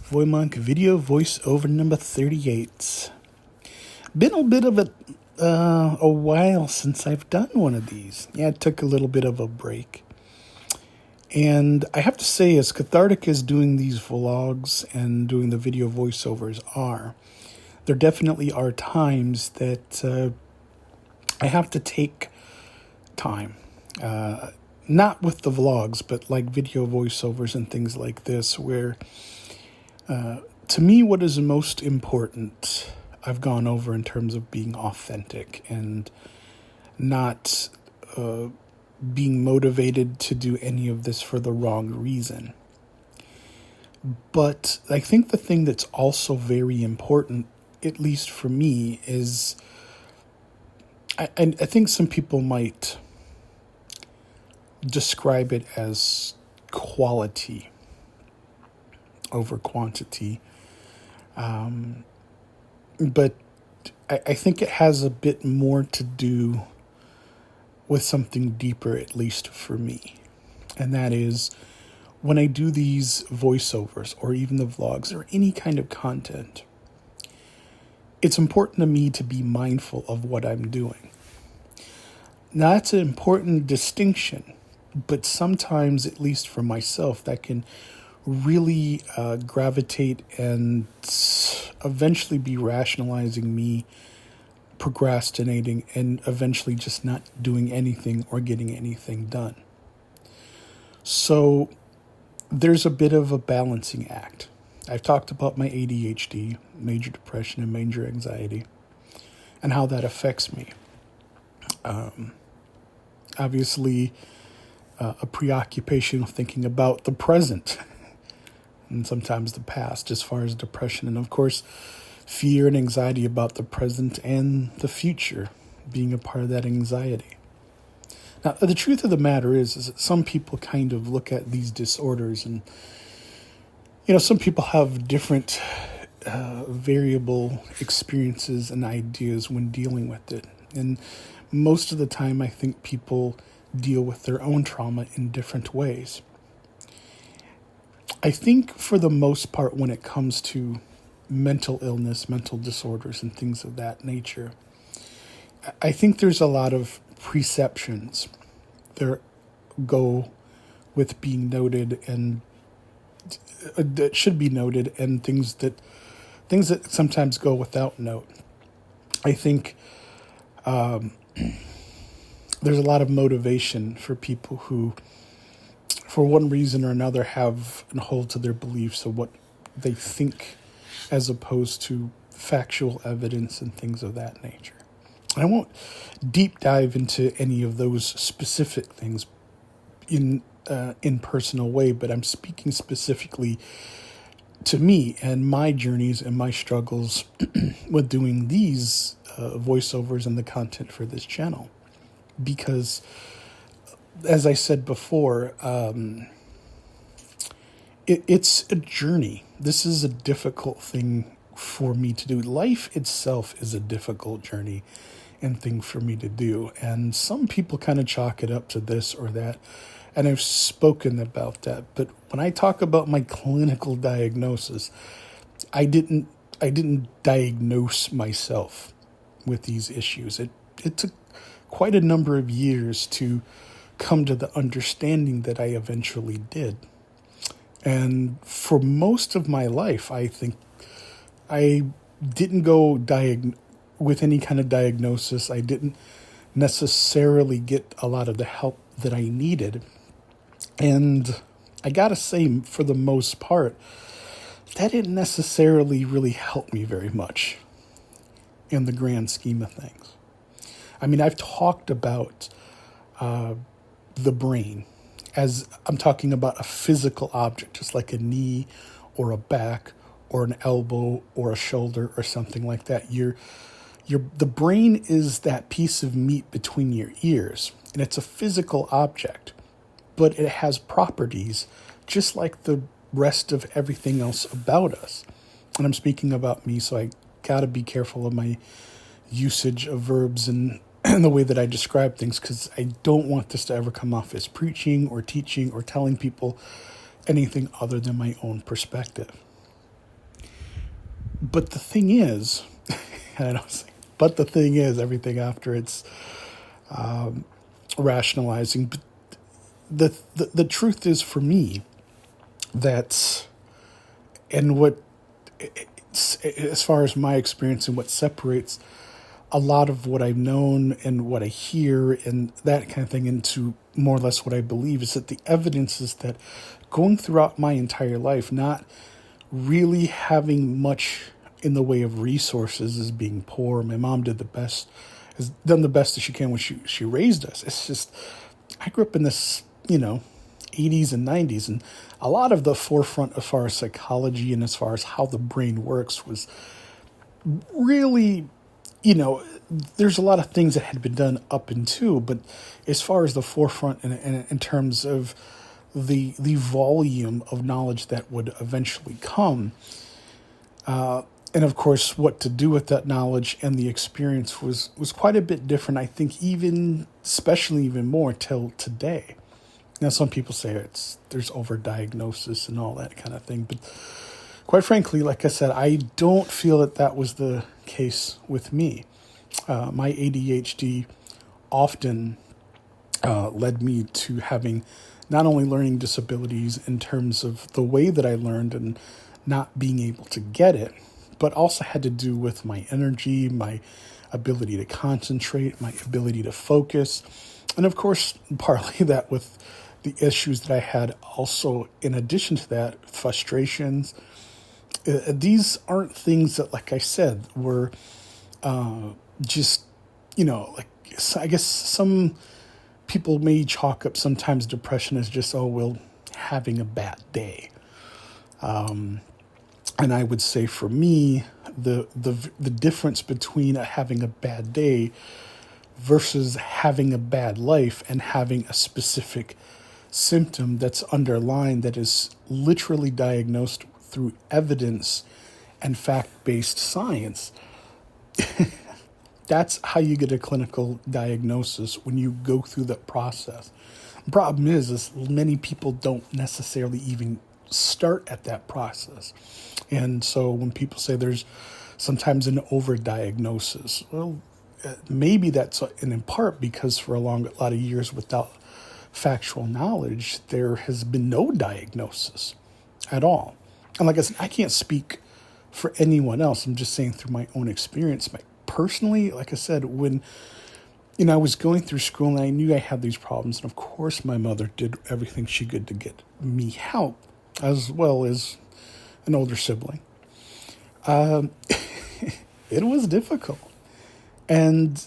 Voymonk video voiceover number 38. Been a bit of a while since I've done one of these. Yeah, it took a little bit of a break. And I have to say, as cathartic as doing these vlogs and doing the video voiceovers are, there definitely are times that I have to take time. Not with the vlogs, but like video voiceovers and things like this, where to me, what is most important, I've gone over in terms of being authentic and not being motivated to do any of this for the wrong reason. But I think the thing that's also very important, at least for me, is I think some people might describe it as quality over quantity. But I think it has a bit more to do with something deeper, at least for me. And that is, when I do these voiceovers or even the vlogs or any kind of content, it's important to me to be mindful of what I'm doing. Now, that's an important distinction, but sometimes, at least for myself, that can really gravitate and eventually be rationalizing me procrastinating and eventually just not doing anything or getting anything done. So there's a bit of a balancing act. I've talked about my ADHD, major depression and major anxiety, and how that affects me. Obviously, a preoccupation of thinking about the present and sometimes the past as far as depression. And of course, fear and anxiety about the present and the future being a part of that anxiety. Now, the truth of the matter is that some people kind of look at these disorders and, some people have different variable experiences and ideas when dealing with it. And most of the time, I think people deal with their own trauma in different ways. I think for the most part, when it comes to mental illness, mental disorders, and things of that nature, I think there's a lot of preceptions that go with being noted and that should be noted, and things that sometimes go without note. I think there's a lot of motivation for people who, for one reason or another, have and hold to their beliefs of what they think, as opposed to factual evidence and things of that nature. I won't deep dive into any of those specific things in personal way, but I'm speaking specifically to me and my journeys and my struggles with doing these voiceovers and the content for this channel. Because, as I said before, it's a journey. This is a difficult thing for me to do. Life itself is a difficult journey and thing for me to do. And some people kind of chalk it up to this or that. And I've spoken about that. But when I talk about my clinical diagnosis, I didn't diagnose myself with these issues. It took quite a number of years to come to the understanding that I eventually did. And for most of my life, I think I didn't go with any kind of diagnosis. I didn't necessarily get a lot of the help that I needed. And I gotta say, for the most part, that didn't necessarily really help me very much in the grand scheme of things. I mean, I've talked about the brain as I'm talking about a physical object, just like a knee or a back or an elbow or a shoulder or something like that. The brain is that piece of meat between your ears, and it's a physical object, but it has properties just like the rest of everything else about us. And I'm speaking about me, so I gotta be careful of my usage of verbs and the way that I describe things, because I don't want this to ever come off as preaching or teaching or telling people anything other than my own perspective. But the thing is, and I don't say, but the thing is, everything after it's rationalizing. But the truth is for me that, and what, as far as my experience and what separates a lot of what I've known and what I hear and that kind of thing into more or less what I believe, is that the evidence is that going throughout my entire life, not really having much in the way of resources, as being poor. My mom did the best, has done the best that she can when she raised us. It's just, I grew up in this, 80s and 90s, and a lot of the forefront as far as psychology and as far as how the brain works was really, there's a lot of things that had been done up into, but as far as the forefront in terms of the volume of knowledge that would eventually come, and of course what to do with that knowledge and the experience was quite a bit different, I think, especially even more till today. Now, some people say there's overdiagnosis and all that kind of thing, but quite frankly, like I said, I don't feel that was the case with me. My ADHD often led me to having not only learning disabilities in terms of the way that I learned and not being able to get it, but also had to do with my energy, my ability to concentrate, my ability to focus, and of course, partly that with the issues that I had also, in addition to that, frustrations. These aren't things that, like I said, were just, I guess some people may chalk up sometimes depression as just, having a bad day. And I would say for me, the difference between having a bad day versus having a bad life and having a specific symptom that's underlined, that is literally diagnosed through evidence and fact-based science. That's how you get a clinical diagnosis when you go through that process. The problem is many people don't necessarily even start at that process. And so when people say there's sometimes an overdiagnosis, well, maybe that's in part because for a lot of years without factual knowledge, there has been no diagnosis at all. And like I said, I can't speak for anyone else. I'm just saying through my own experience. Personally, like I said, when I was going through school and I knew I had these problems, and of course my mother did everything she could to get me help, as well as an older sibling. It was difficult. And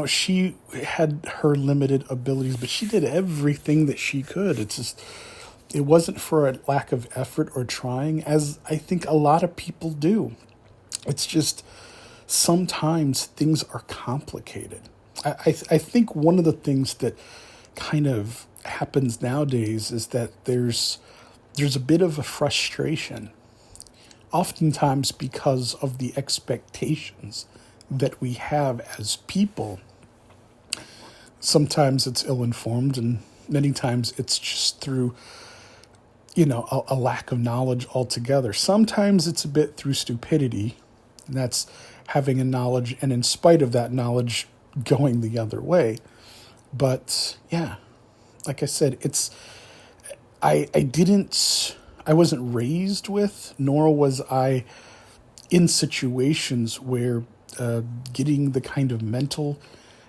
she had her limited abilities, but she did everything that she could. It wasn't for a lack of effort or trying, as I think a lot of people do. It's just sometimes things are complicated. I think one of the things that kind of happens nowadays is that there's a bit of a frustration, oftentimes because of the expectations that we have as people. Sometimes it's ill-informed, and many times it's just through, a lack of knowledge altogether. Sometimes it's a bit through stupidity, and that's having a knowledge, and in spite of that knowledge, going the other way. But yeah, like I said, I wasn't raised with, nor was I in situations where getting the kind of mental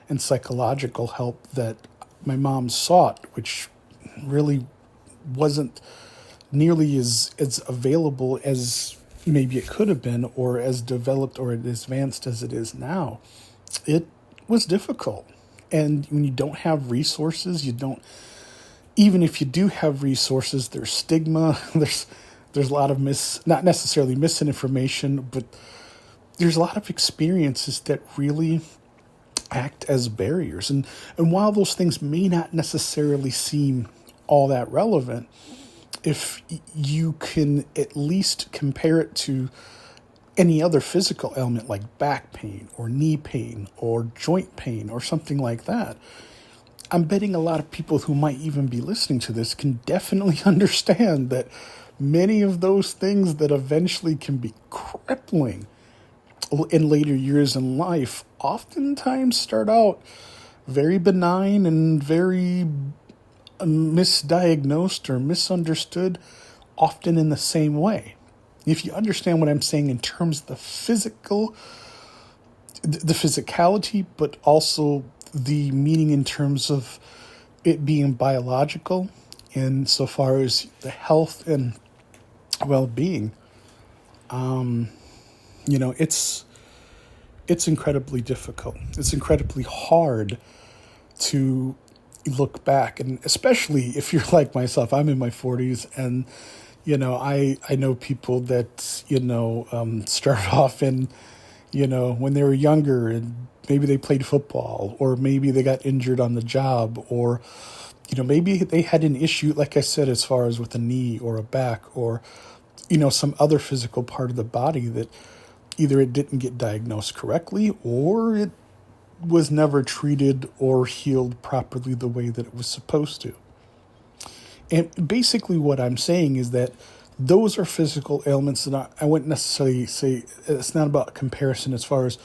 and psychological help that my mom sought, which really wasn't nearly as available as maybe it could have been, or as developed or as advanced as it is now. It was difficult. And when you don't have resources, even if you do have resources, there's stigma, there's a lot of not necessarily misinformation, but there's a lot of experiences that really act as barriers. And while those things may not necessarily seem all that relevant, if you can at least compare it to any other physical ailment like back pain or knee pain or joint pain or something like that, I'm betting a lot of people who might even be listening to this can definitely understand that many of those things that eventually can be crippling in later years in life oftentimes start out very benign and very misdiagnosed or misunderstood, often in the same way. If you understand what I'm saying in terms of the physicality, but also the meaning in terms of it being biological, insofar as the health and well-being, it's incredibly difficult. It's incredibly hard to look back, and especially if you're like myself. I'm in my 40s, and I know people that started off in when they were younger, and maybe they played football, or maybe they got injured on the job, or maybe they had an issue, like I said, as far as with a knee or a back, or some other physical part of the body that either it didn't get diagnosed correctly, or it was never treated or healed properly the way that it was supposed to. And basically what I'm saying is that those are physical ailments that I wouldn't necessarily say, it's not about comparison as far as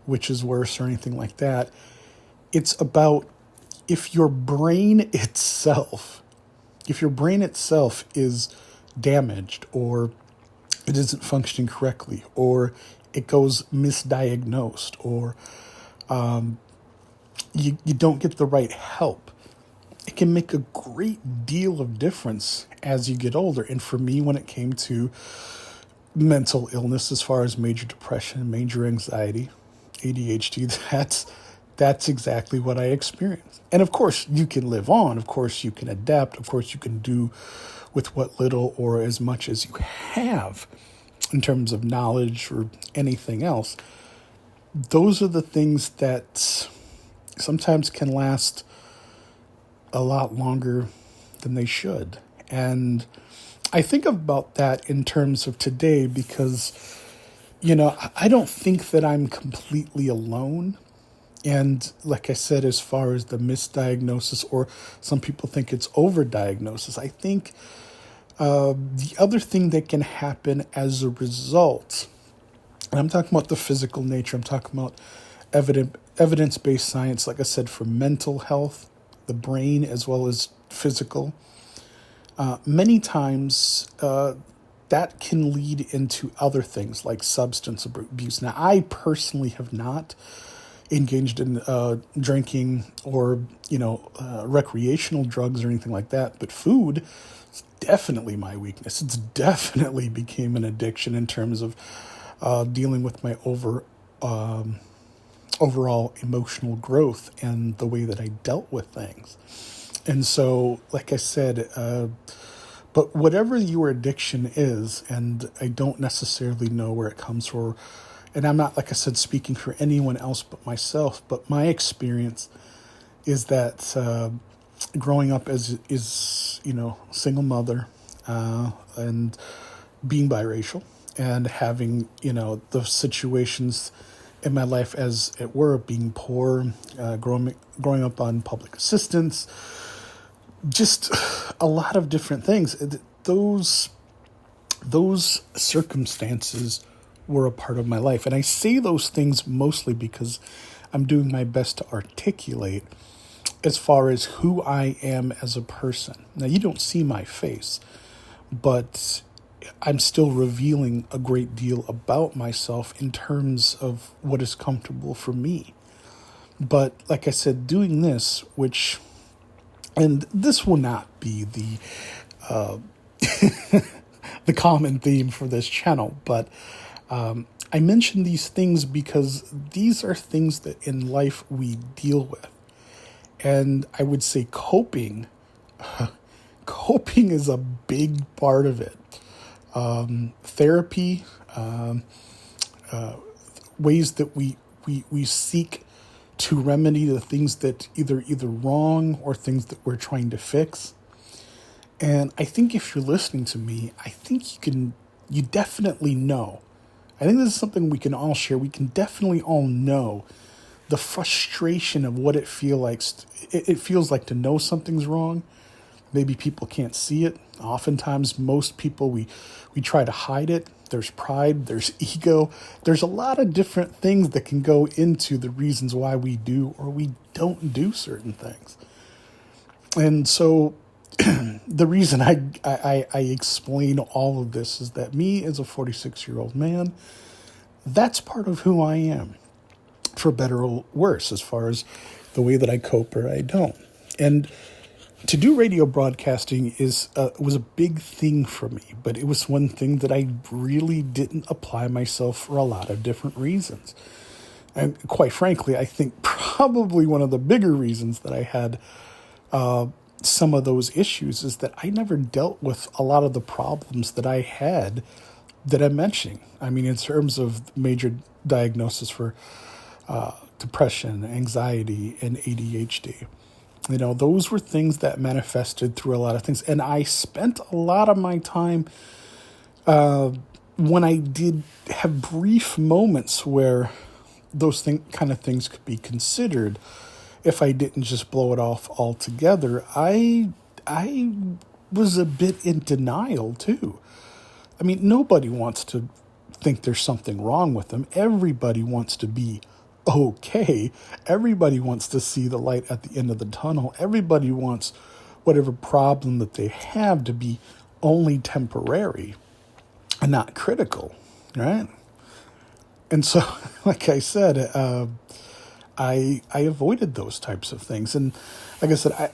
which is worse or anything like that. It's about if your brain itself is damaged, or it isn't functioning correctly, or it goes misdiagnosed, or you don't get the right help, it can make a great deal of difference as you get older. And for me, when it came to mental illness, as far as major depression, major anxiety, ADHD, that's exactly what I experienced. And of course, you can live on. Of course, you can adapt. Of course, you can do with what little or as much as you have in terms of knowledge or anything else. Those are the things that sometimes can last a lot longer than they should. And I think about that in terms of today because, I don't think that I'm completely alone. And like I said, as far as the misdiagnosis, or some people think it's overdiagnosis, I think the other thing that can happen as a result, and I'm talking about the physical nature, I'm talking about evidence-based science, like I said, for mental health, the brain, as well as physical. Many times that can lead into other things like substance abuse. Now, I personally have not engaged in drinking or, recreational drugs or anything like that, but food is definitely my weakness. It's definitely became an addiction in terms of dealing with my overall emotional growth and the way that I dealt with things. And so, like I said, but whatever your addiction is, and I don't necessarily know where it comes from, and I'm not, like I said, speaking for anyone else but myself, but my experience is that growing up as single mother, and being biracial, and having, those situations in my life, as it were, being poor, growing up on public assistance, just a lot of different things. Those circumstances were a part of my life. And I say those things mostly because I'm doing my best to articulate as far as who I am as a person. Now, you don't see my face, but I'm still revealing a great deal about myself in terms of what is comfortable for me. But like I said, doing this, and this will not be the the common theme for this channel, but I mention these things because these are things that in life we deal with. And I would say coping is a big part of it. Therapy, ways that we seek to remedy the things that either wrong or things that we're trying to fix. And I think if you're listening to me, I think you definitely know. I think this is something we can all share. We can definitely all know the frustration of what it feels like to know something's wrong, Maybe people can't see it. Oftentimes, most people, we try to hide it. There's pride, there's ego. There's a lot of different things that can go into the reasons why we do or we don't do certain things. And so the reason I explain all of this is that me as a 46-year-old man, that's part of who I am, for better or worse, as far as the way that I cope or I don't. And to do radio broadcasting was a big thing for me, but it was one thing that I really didn't apply myself for a lot of different reasons. And quite frankly, I think probably one of the bigger reasons that I had some of those issues is that I never dealt with a lot of the problems that I had that I'm mentioning. I mean, in terms of major diagnosis for depression, anxiety, and ADHD. You know, those were things that manifested through a lot of things. And I spent a lot of my time when I did have brief moments where those kind of things could be considered. If I didn't just blow it off altogether, I was a bit in denial too. I mean, nobody wants to think there's something wrong with them. Everybody wants to be okay. Everybody wants to see the light at the end of the tunnel. Everybody wants whatever problem that they have to be only temporary and not critical, right? And so, like I said, I avoided those types of things. And like I said,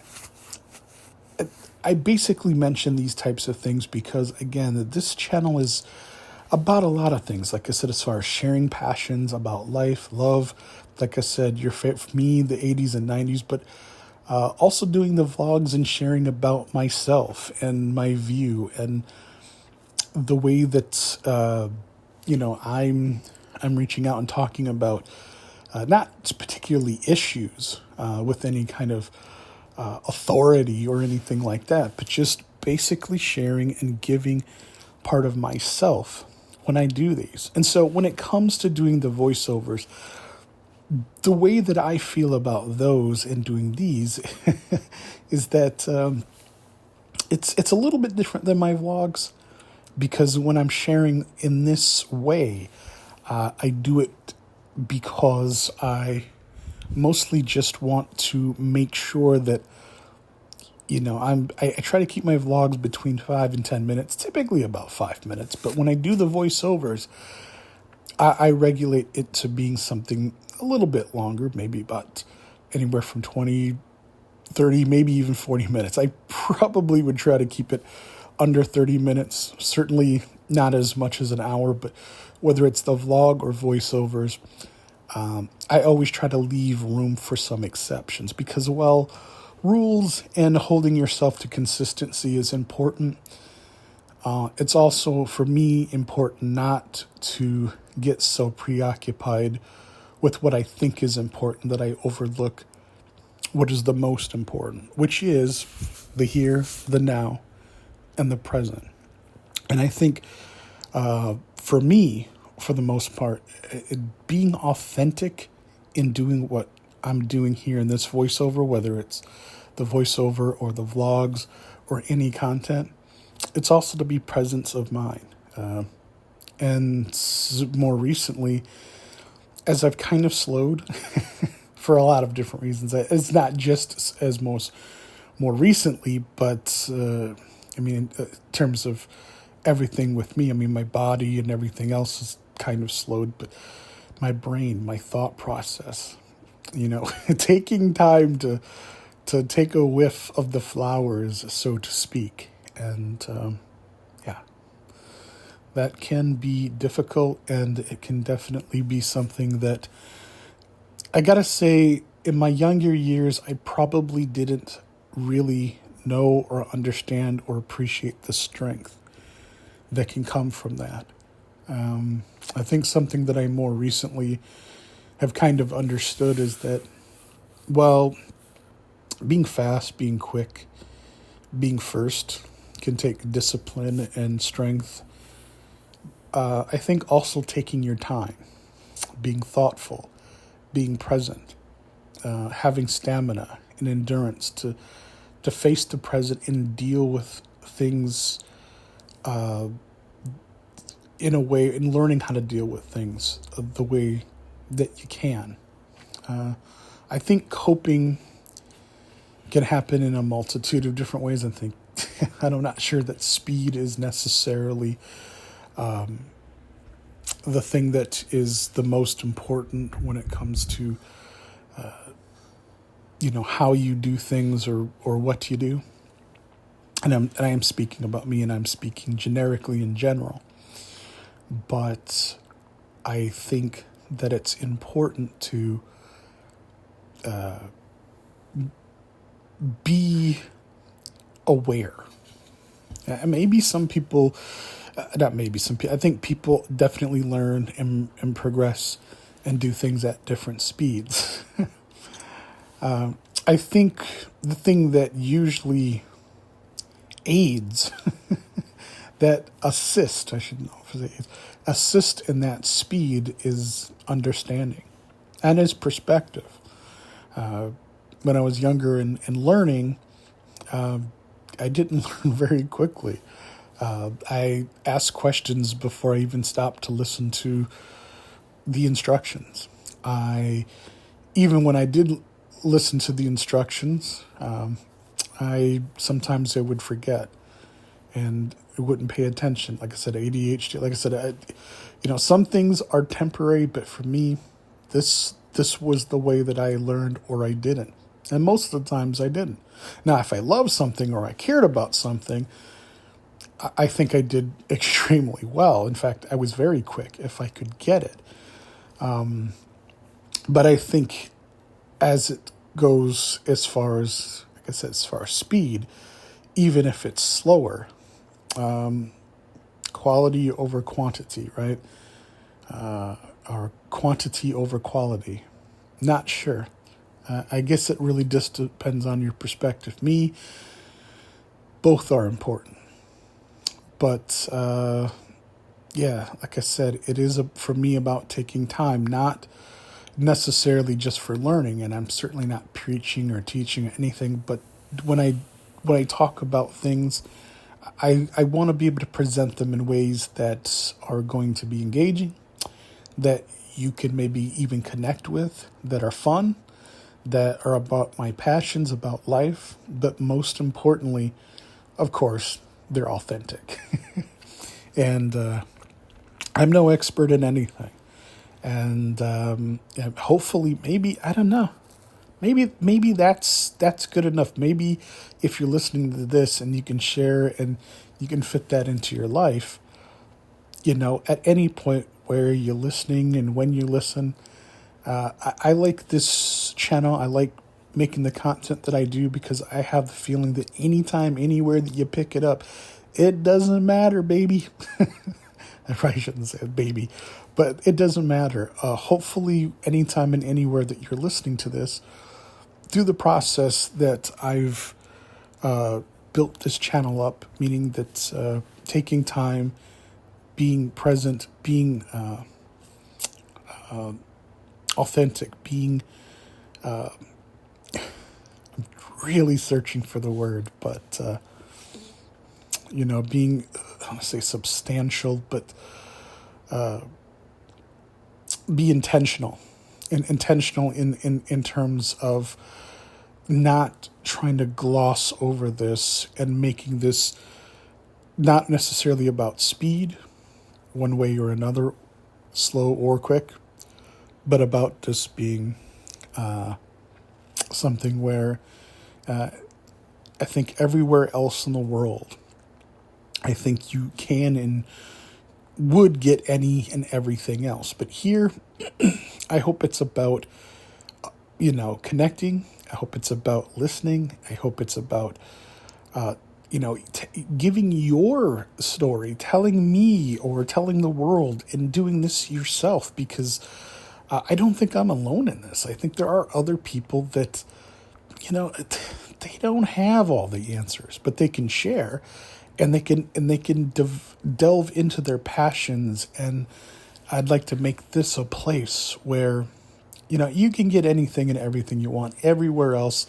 I basically mention these types of things because, again, this channel is about a lot of things. Like I said, as far as sharing passions about life, love, like I said, for me, the 80s and 90s, but also doing the vlogs and sharing about myself and my view and the way that, I'm reaching out and talking about not particularly issues with any kind of authority or anything like that, but just basically sharing and giving part of myself when I do these. And so when it comes to doing the voiceovers, the way that I feel about those and doing these is that it's a little bit different than my vlogs, because when I'm sharing in this way, I do it because I mostly just want to make sure that, I try to keep my vlogs between 5 and 10 minutes, typically about 5 minutes. But when I do the voiceovers, I regulate it to being something a little bit longer, maybe about anywhere from 20, 30, maybe even 40 minutes. I probably would try to keep it under 30 minutes, certainly not as much as an hour, but whether it's the vlog or voiceovers, I always try to leave room for some exceptions because, well, rules and holding yourself to consistency is important. It's also, for me, important not to get so preoccupied with what I think is important that I overlook what is the most important, which is the here, the now, and the present. And I think for me, for the most part, being authentic in doing what I'm doing here in this voiceover, whether it's the voiceover or the vlogs or any content, it's also to be presence of mind. And more recently, as I've kind of slowed for a lot of different reasons, it's not just as more recently, but in terms of everything with me, my body and everything else is kind of slowed, but my brain, my thought process, taking time to take a whiff of the flowers, so to speak. And that can be difficult, and it can definitely be something that I gotta say, in my younger years, I probably didn't really know or understand or appreciate the strength that can come from that. I think something that I more recently have kind of understood is that, well, being fast, being quick, being first can take discipline and strength. I think also taking your time, being thoughtful, being present, having stamina and endurance to to face the present and deal with things in a way, and learning how to deal with things the way that you can. I think coping can happen in a multitude of different ways. I think I'm not sure that speed is necessarily the thing that is the most important when it comes to how you do things or what you do. And I am speaking about me, and I'm speaking generically in general. But I think that it's important to be aware. Maybe some people, not maybe some people, I think people definitely learn and progress and do things at different speeds. I think the thing that usually aids, that assist in that speed is understanding and is perspective. When I was younger and learning, I didn't learn very quickly. I asked questions before I even stopped to listen to the instructions. Even when I did listen to the instructions, I would forget and wouldn't pay attention. Like I said, ADHD. Like I said, some things are temporary, but for me, this was the way that I learned, or I didn't. And most of the times I didn't. Now, if I loved something or I cared about something, I think I did extremely well. In fact, I was very quick if I could get it. But I think as it goes, as far as, like I said, as far as speed, even if it's slower, quality over quantity, right? Or quantity over quality. Not sure. I guess it really just depends on your perspective. Me, both are important. But, like I said, it is for me about taking time, not necessarily just for learning. And I'm certainly not preaching or teaching anything. But when I talk about things, I want to be able to present them in ways that are going to be engaging, that you can maybe even connect with, that are fun, that are about my passions, about life, but most importantly, of course, they're authentic. And I'm no expert in anything. And hopefully, maybe, I don't know, maybe that's good enough. Maybe if you're listening to this and you can share and you can fit that into your life, at any point where you're listening and when you listen, I like this channel. I like making the content that I do because I have the feeling that anytime, anywhere that you pick it up, it doesn't matter, baby. I probably shouldn't say baby, but it doesn't matter. Hopefully, anytime and anywhere that you're listening to this, through the process that I've built this channel up, meaning that taking time, being present, being authentic, being I'm really searching for the word, but being, I want to say substantial, but be intentional, and intentional in terms of not trying to gloss over this and making this not necessarily about speed, one way or another, slow or quick, but about this being something where I think everywhere else in the world, I think you can and would get any and everything else. But here, I hope it's about, connecting. I hope it's about listening. I hope it's about, giving your story, telling me or telling the world, and doing this yourself, because I don't think I'm alone in this. I think there are other people that, they don't have all the answers, but they can share, and they can delve into their passions. And I'd like to make this a place where, you can get anything and everything you want everywhere else,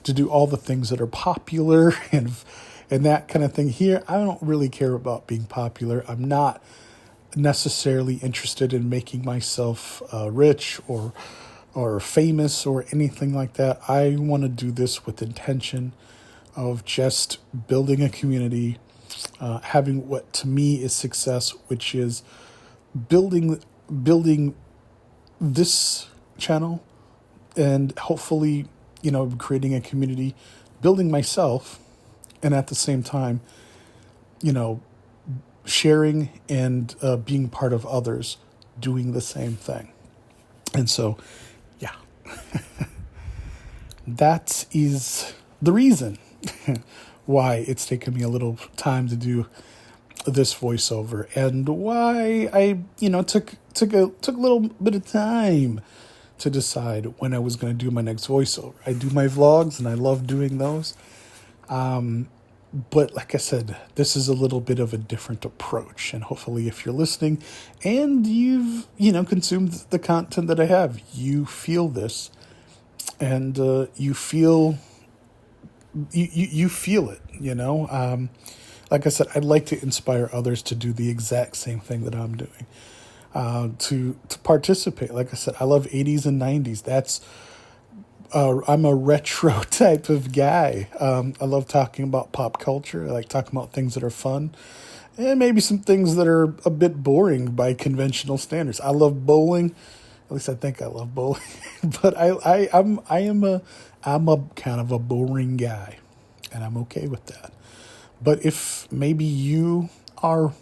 to do all the things that are popular and that kind of thing. Here, I don't really care about being popular. I'm not necessarily interested in making myself rich or famous or anything like that. I want to do this with intention of just building a community, having what to me is success, which is building this channel and hopefully, creating a community, building myself, and at the same time, sharing and being part of others doing the same thing. And so, yeah, that is the reason why it's taken me a little time to do this voiceover, and why I, took a little bit of time to decide when I was going to do my next voiceover. I do my vlogs, and I love doing those. But like I said, this is a little bit of a different approach. And hopefully if you're listening and you've, consumed the content that I have, you feel this and you feel it, like I said, I'd like to inspire others to do the exact same thing that I'm doing, to participate. Like I said, I love 80s and 90s. I'm a retro type of guy. I love talking about pop culture. I like talking about things that are fun, and maybe some things that are a bit boring by conventional standards. I love bowling. At least I think I love bowling. But I'm a kind of a boring guy, and I'm okay with that. But if maybe you are,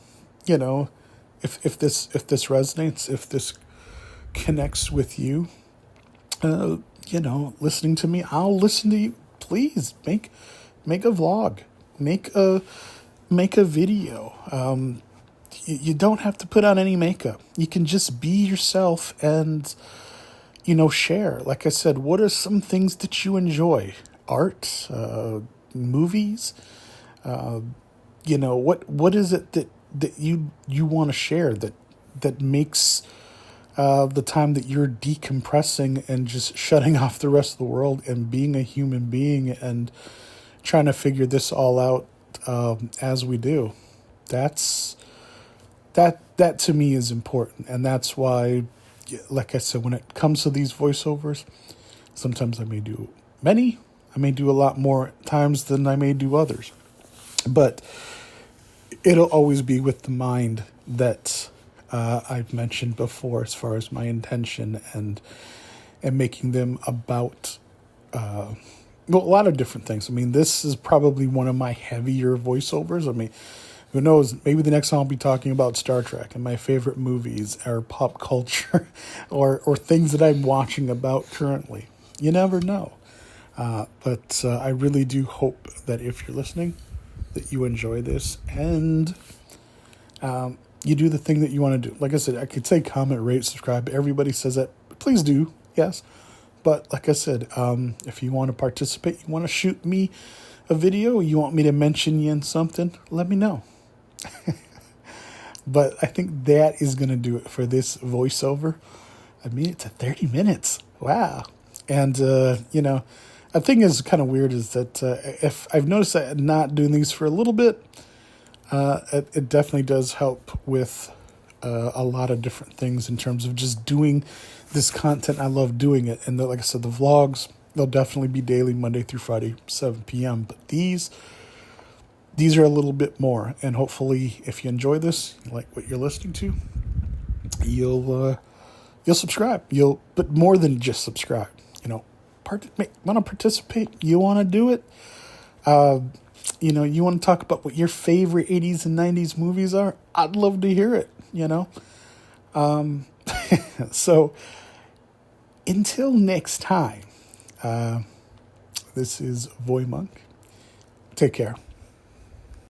if this resonates, if this connects with you, listening to me, I'll listen to you. Please make a vlog, make a video. You don't have to put on any makeup. You can just be yourself and, share. Like I said, what are some things that you enjoy? Art, movies, what is it that you want to share that makes the time that you're decompressing and just shutting off the rest of the world and being a human being and trying to figure this all out as we do. That to me is important. And that's why, like I said, when it comes to these voiceovers, sometimes I may do many. I may do a lot more times than I may do others. But it'll always be with the mind that I've mentioned before, as far as my intention and making them about a lot of different things. I mean, this is probably one of my heavier voiceovers. I mean, who knows? Maybe the next time I'll be talking about Star Trek and my favorite movies or pop culture or things that I'm watching about currently. You never know. But I really do hope that if you're listening, that you enjoy this and you do the thing that you want to do. Like I said, I could say comment, rate, subscribe. Everybody says that. Please do, yes. But like I said, if you want to participate, you want to shoot me a video, you want me to mention you in something, let me know. But I think that is going to do it for this voiceover. I mean, it's at 30 minutes. Wow. And, a thing is kind of weird is that if I've noticed that I'm not doing these for a little bit, it definitely does help with a lot of different things in terms of just doing this content. I love doing it. And like I said, the vlogs, they'll definitely be daily, Monday through Friday, 7 p.m. But these are a little bit more. And hopefully, if you enjoy this, you like what you're listening to, you'll subscribe. But more than just subscribe. Want to participate? You want to do it? You want to talk about what your favorite 80s and 90s movies are? I'd love to hear it, So, until next time, this is Voymonk. Take care.